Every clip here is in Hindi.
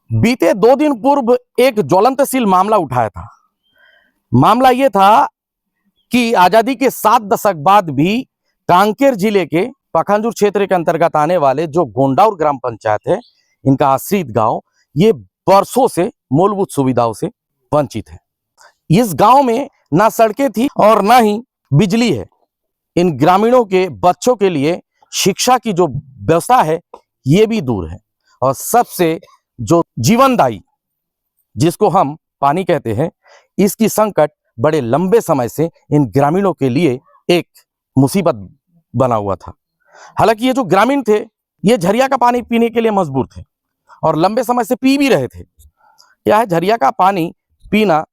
बीते 2 दिन पूर्व एक ज्वलंतशील मामला उठाया था। मामला यह था कि आजादी के 7 दशक बाद भी कांकेर जिले के पखांजूर क्षेत्र के अंतर्गत आने वाले जो गोंडाउर ग्राम पंचायत है, इनका आश्रित गांव, ये वर्षों से मूलभूत सुविधाओं से वंचित है। इस गांव में ना सड़कें थी और ना ही बिजली है। इन ग्रामीणों के बच्चों के लिए शिक्षा की जो व्यवस्था है ये भी दूर है, और सबसे जो जीवनदायी, जिसको हम पानी कहते हैं, इसकी संकट बड़े लंबे समय से इन ग्रामीणों के लिए एक मुसीबत बना हुआ था। हालांकि ये जो ग्रामीण थे, ये झरिया का पानी पीने के लिए मजबूर थे और लंबे समय से पी भी रहे थे। क्या है, झरिया का पानी पीना,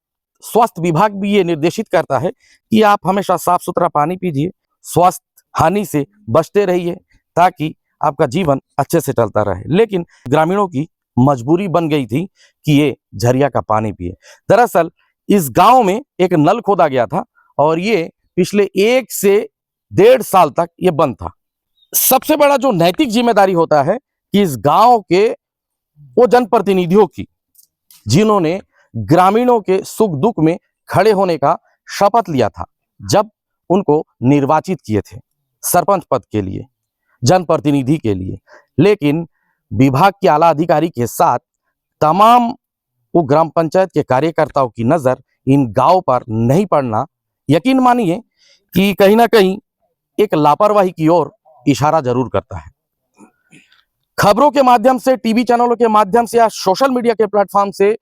स्वास्थ्य विभाग भी ये निर्देशित करता है कि आप हमेशा साफ सुथरा पानी पीजिए, स्वास्थ्य हानि से बचते रहिए, ताकि आपका जीवन अच्छे से चलता रहे। लेकिन ग्रामीणों की मजबूरी बन गई थी कि ये झरिया का पानी पिए। दरअसल इस गांव में एक नल खोदा गया था और ये पिछले 1 से 1.5 साल तक ये बंद था। सबसे बड़ा जो नैतिक जिम्मेदारी होता है कि इस गांव के वो जनप्रतिनिधियों की, जिन्होंने ग्रामीणों के सुख दुख में खड़े होने का शपथ लिया था जब उनको निर्वाचित किए थे सरपंच पद के लिए, जनप्रतिनिधि के लिए। लेकिन विभाग के आला अधिकारी के साथ तमाम वो ग्राम पंचायत के कार्यकर्ताओं की नजर इन गांव पर नहीं पड़ना, यकीन मानिए कि कहीं ना कहीं एक लापरवाही की ओर इशारा जरूर करता है। खबरों के माध्यम से, टीवी चैनलों के माध्यम से या सोशल मीडिया के प्लेटफॉर्म से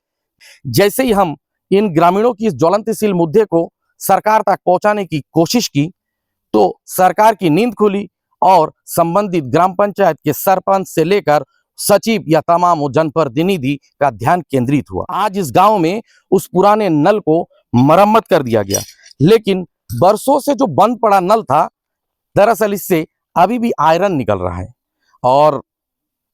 जैसे ही हम इन ग्रामीणों की इस ज्वलंतशील मुद्दे को सरकार तक पहुंचाने की कोशिश की, तो सरकार की नींद खुली और संबंधित ग्राम पंचायत के सरपंच से लेकर सचिव या तमाम जनप्रतिनिधि का ध्यान केंद्रित हुआ। आज इस गांव में उस पुराने नल को मरम्मत कर दिया गया, लेकिन बरसों से जो बंद पड़ा नल था, दरअसल इससे अभी भी आयरन निकल रहा है। और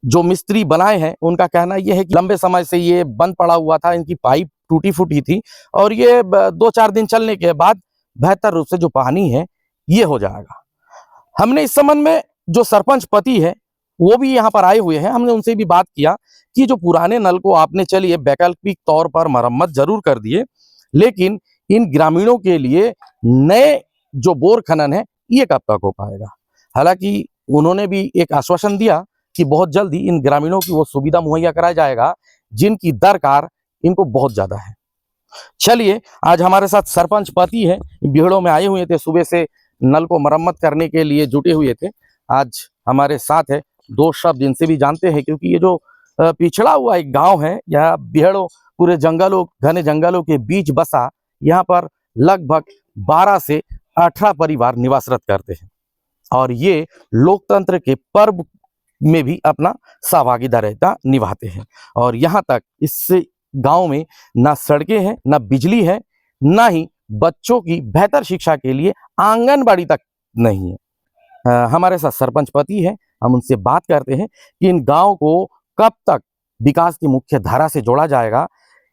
जो मिस्त्री बनाए हैं उनका कहना यह है कि लंबे समय से ये बंद पड़ा हुआ था, इनकी पाइप टूटी फूटी थी और ये 2-4 दिन चलने के बाद बेहतर रूप से जो पानी है ये हो जाएगा। हमने इस संबंध में जो सरपंच पति है वो भी यहाँ पर आए हुए हैं, हमने उनसे भी बात किया कि जो पुराने नल को आपने, चलिए वैकल्पिक तौर पर मरम्मत जरूर कर दिए, लेकिन इन ग्रामीणों के लिए नए जो बोर खनन है ये कब तक हो पाएगा। हालांकि उन्होंने भी एक आश्वासन दिया कि बहुत जल्दी इन ग्रामीणों की वो सुविधा मुहैया कराया जाएगा जिनकी दरकार इनको बहुत ज्यादा है। चलिए, आज हमारे साथ सरपंच पति है, बिहड़ों में आए हुए थे, सुबह से नल को मरम्मत करने के लिए जुटे हुए थे। आज हमारे साथ है, 2 शब्द इनसे भी जानते हैं, क्योंकि ये जो पिछड़ा हुआ एक गांव है, यहाँ बिहड़ों पूरे जंगलों, घने जंगलों के बीच बसा, यहाँ पर लगभग 12 से 18 परिवार निवासरत करते हैं और ये लोकतंत्र के पर्व में भी अपना सहभागिता निभाते हैं। और यहाँ तक इस गांव में ना सड़कें हैं, ना बिजली है, ना ही बच्चों की बेहतर शिक्षा के लिए आंगनबाड़ी तक नहीं है। हमारे साथ सरपंच पति है, हम उनसे बात करते हैं कि इन गांव को कब तक विकास की मुख्य धारा से जोड़ा जाएगा,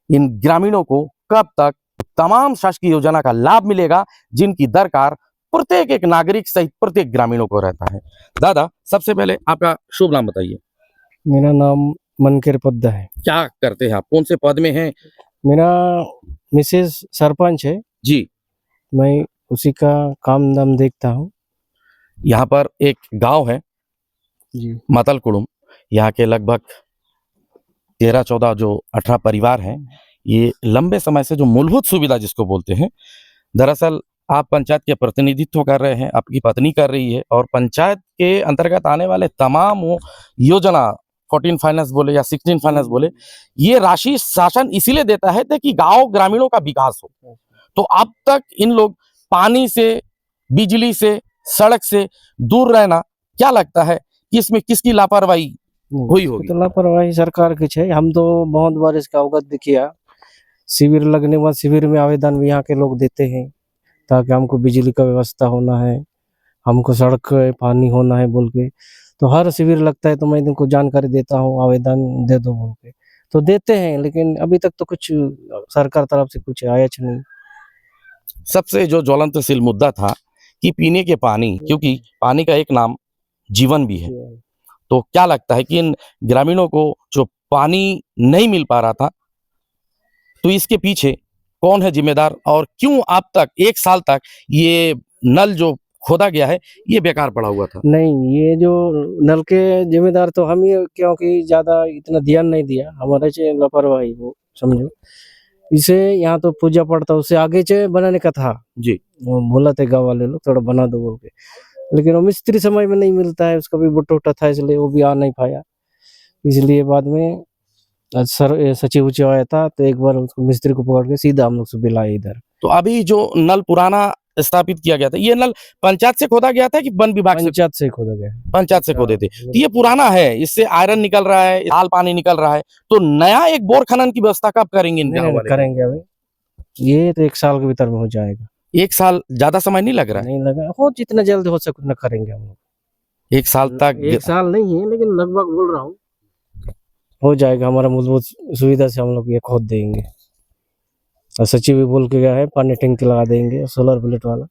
इन ग्रामीणों को कब तक तमाम शासकीय योजना का लाभ मिलेगा जिनकी दरकार प्रत्येक एक नागरिक सहित प्रत्येक ग्रामीणों को रहता है। दादा, सबसे पहले आपका शुभ नाम बताइए। मेरा नाम मनकेर पद्दा है। क्या करते हैं आप, कौन से पद में हैं? मेरा मिसेस सरपंच है जी, मैं उसी का काम धाम देखता हूँ। यहाँ पर एक गांव है जी, मतल कुड़ुम, यहाँ के लगभग 13-14 जो 18 परिवार हैं, ये लंबे समय से जो मूलभूत सुविधा जिसको बोलते हैं, दरअसल आप पंचायत के प्रतिनिधित्व कर रहे हैं, आपकी पत्नी कर रही है, और पंचायत के अंतर्गत आने वाले तमाम वो योजना, 14 फाइनेंस बोले या 16 फाइनेंस बोले, ये राशि शासन इसीलिए देता है ताकि गांव ग्रामीणों का विकास हो। तो अब तक इन लोग पानी से, बिजली से, सड़क से दूर रहना, क्या लगता है कि इसमें किसकी लापरवाही हुई होगी? तो लापरवाही सरकार की है। हम तो बहुत बार इसका अवगत भी किया, शिविर लगने के बाद शिविर में आवेदन भी यहाँ के लोग देते हैं ताकि हमको बिजली का व्यवस्था होना है, हमको सड़क पानी होना है बोल के। तो हर शिविर लगता है तो मैं इनको जानकारी देता हूँ, आवेदन दे दो बोल के, तो देते हैं, लेकिन अभी तक तो कुछ सरकार तरफ से कुछ आया नहीं। सबसे जो ज्वलंतशील मुद्दा था कि पीने के पानी, क्योंकि पानी का एक नाम जीवन भी है, तो क्या लगता है कि इन ग्रामीणों को जो पानी नहीं मिल पा रहा था। तो इसके पीछे कौन है जिम्मेदार और क्यों अब तक 1 साल तक ये नल जो खोदा गया है ये बेकार पड़ा हुआ था? नहीं, ये जो नल के जिम्मेदार तो हम ही हैं, क्योंकि ज़्यादा इतना ध्यान नहीं दिया, हमारे से लापरवाही वो समझो। इसे यहाँ तो पूजा पड़ता, उससे आगे से बनाने का था। जी। वो बोला थे गाँव वाले लोग थोड़ा बना दो बोल के, लेकिन वो मिस्त्री समय में नहीं मिलता है, उसका भी बुट्टा था, इसलिए वो भी आ नहीं पाया। इसलिए बाद में सचिव उचिव आया था, तो एक बार उसको मिस्त्री को पकड़ के सीधा हम लोग से बुलाए इधर। तो अभी जो नल पुराना स्थापित किया गया था, ये नल पंचायत से खोदा गया था कि वन विभाग से? पंचायत से खोदा गया। पंचायत से खोदे थे। तो ये पुराना है, इससे आयरन निकल रहा है, लाल पानी निकल रहा है, तो नया एक बोर खनन की व्यवस्था कब करेंगे इन गाँव वाले? करेंगे अभी, ये तो 1 साल के भीतर में हो जाएगा। 1 साल ज्यादा समय नहीं लग रहा है? नहीं लगा, हो जितना जल्द हो सके उतना करेंगे हम लोग। 1 साल तक? 1 साल नहीं है, लेकिन लगभग बोल रहा हूँ हो जाएगा। हमारा मूलभूत सुविधा से हम लोग ये खोद देंगे, और सचिव भी बोल के गया है पानी टंकी लगा देंगे, सोलर प्लेट वाला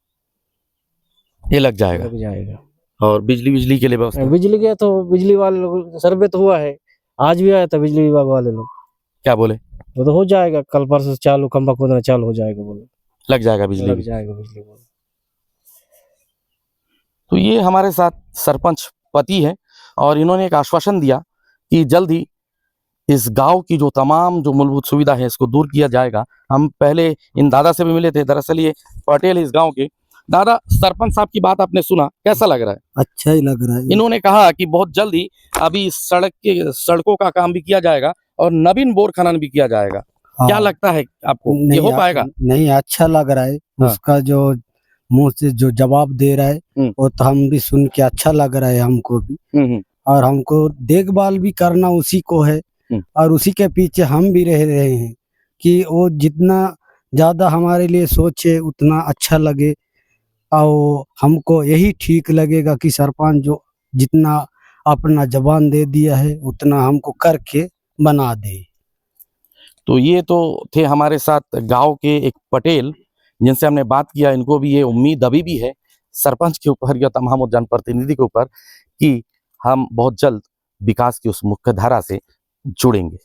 ये लग जाएगा। लग जाएगा। और बिजली के लिए व्यवस्था? बिजली के तो बिजली वाले लोग सर्वे तो हुआ है, आज भी आया था बिजली विभाग वाले लोग, क्या बोले? वो तो हो जाएगा, कल परसों चालू, खंभा खोदना चालू हो जाएगा बोले। लग जाएगा बिजली लग भी। जाएगा बिजली बोले। तो ये हमारे साथ सरपंच पति है और इन्होंने एक आश्वासन दिया कि जल्द ही इस गांव की जो तमाम जो मूलभूत सुविधा है इसको दूर किया जाएगा। हम पहले इन दादा से भी मिले थे, दरअसल ये पटेल इस गांव के। दादा, सरपंच साहब की बात आपने सुना, कैसा लग रहा है? अच्छा ही लग रहा है। इन्होंने कहा कि बहुत जल्द ही अभी सड़कों का काम भी किया जाएगा और नवीन बोर खनन भी किया जाएगा। हाँ। क्या लगता है आपको, ये हो पाएगा? नहीं, अच्छा लग रहा है। हाँ। उसका जो मुंह से जो जवाब दे रहा है वो तो हम भी सुन के अच्छा लग रहा है हमको भी, और हमको देखभाल भी करना उसी को है, और उसी के पीछे हम भी रह रहे हैं कि वो जितना ज्यादा हमारे लिए सोचे उतना अच्छा लगे, और हमको यही ठीक लगेगा कि सरपंच जो जितना अपना जबान दे दिया है उतना हमको करके बना दे। तो ये तो थे हमारे साथ गांव के एक पटेल जिनसे हमने बात किया। इनको भी ये उम्मीद अभी भी है सरपंच के ऊपर या तमाम जनप्रतिनिधि के ऊपर कि हम बहुत जल्द विकास की उस मुख्य धारा से जुड़ेंगे।